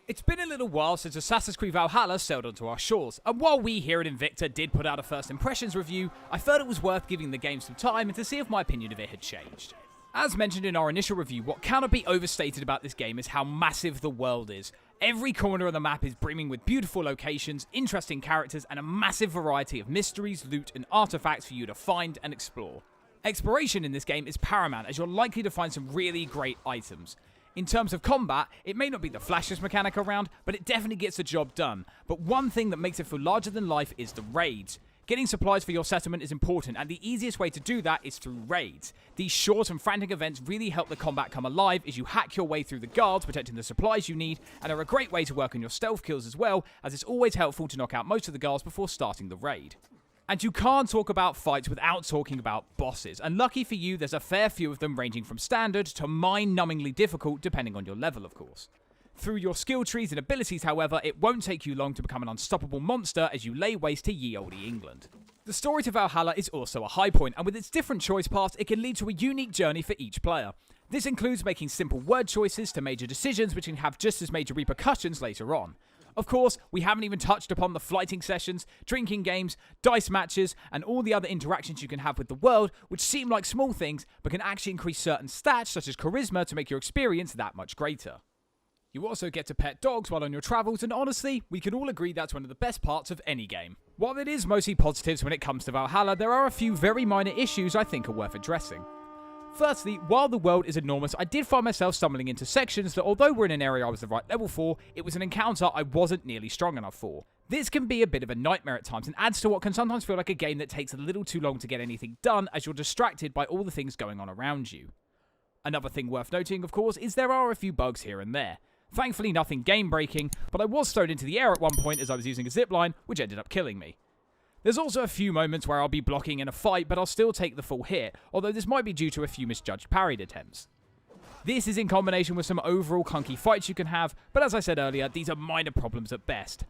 It's been a little while since Assassin's Creed Valhalla sailed onto our shores, and while we here at Invicta did put out a first impressions review, I felt it was worth giving the game some time and to see if my opinion of it had changed. As mentioned in our initial review, what cannot be overstated about this game is how massive the world is. Every corner of the map is brimming with beautiful locations, interesting characters, and a massive variety of mysteries, loot, and artifacts for you to find and explore. Exploration in this game is paramount, as you're likely to find some really great items. In terms of combat, it may not be the flashiest mechanic around, but it definitely gets the job done. But one thing that makes it feel larger than life is the raids. Getting supplies for your settlement is important, and the easiest way to do that is through raids. These short and frantic events really help the combat come alive as you hack your way through the guards, protecting the supplies you need, and are a great way to work on your stealth kills as well, as it's always helpful to knock out most of the guards before starting the raid. And you can't talk about fights without talking about bosses, and lucky for you, there's a fair few of them ranging from standard to mind-numbingly difficult depending on your level, of course. Through your skill trees and abilities, however, it won't take you long to become an unstoppable monster as you lay waste to ye olde England. The story to Valhalla is also a high point, and with its different choice paths, it can lead to a unique journey for each player. This includes making simple word choices to major decisions which can have just as major repercussions later on. Of course, we haven't even touched upon the flighting sessions, drinking games, dice matches, and all the other interactions you can have with the world, which seem like small things, but can actually increase certain stats, such as charisma, to make your experience that much greater. You also get to pet dogs while on your travels, and honestly, we can all agree that's one of the best parts of any game. While it is mostly positives when it comes to Valhalla, there are a few very minor issues I think are worth addressing. Firstly, while the world is enormous, I did find myself stumbling into sections that, although we're in an area I was the right level for, it was an encounter I wasn't nearly strong enough for. This can be a bit of a nightmare at times and adds to what can sometimes feel like a game that takes a little too long to get anything done as you're distracted by all the things going on around you. Another thing worth noting, of course, is there are a few bugs here and there. Thankfully nothing game-breaking, but I was thrown into the air at one point as I was using a zipline, which ended up killing me. There's also a few moments where I'll be blocking in a fight, but I'll still take the full hit, although this might be due to a few misjudged parried attempts. This is in combination with some overall clunky fights you can have, but as I said earlier, these are minor problems at best.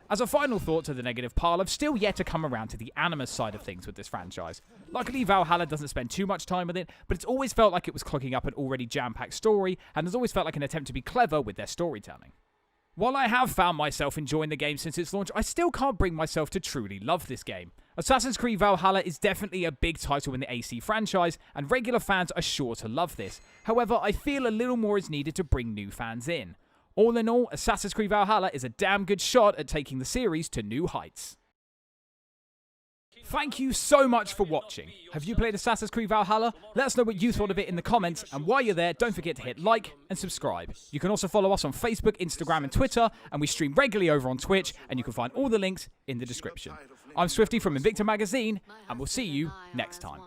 As a final thought to the negative pile, I've still yet to come around to the animus side of things with this franchise. Luckily, Valhalla doesn't spend too much time with it, but it's always felt like it was clogging up an already jam-packed story, and has always felt like an attempt to be clever with their storytelling. While I have found myself enjoying the game since its launch, I still can't bring myself to truly love this game. Assassin's Creed Valhalla is definitely a big title in the AC franchise, and regular fans are sure to love this. However, I feel a little more is needed to bring new fans in. All in all, Assassin's Creed Valhalla is a damn good shot at taking the series to new heights. Thank you so much for watching. Have you played Assassin's Creed Valhalla? Let us know what you thought of it in the comments, and while you're there, don't forget to hit like and subscribe. You can also follow us on Facebook, Instagram and Twitter, and we stream regularly over on Twitch, and you can find all the links in the description. I'm Swifty from Invicta Magazine, and we'll see you next time.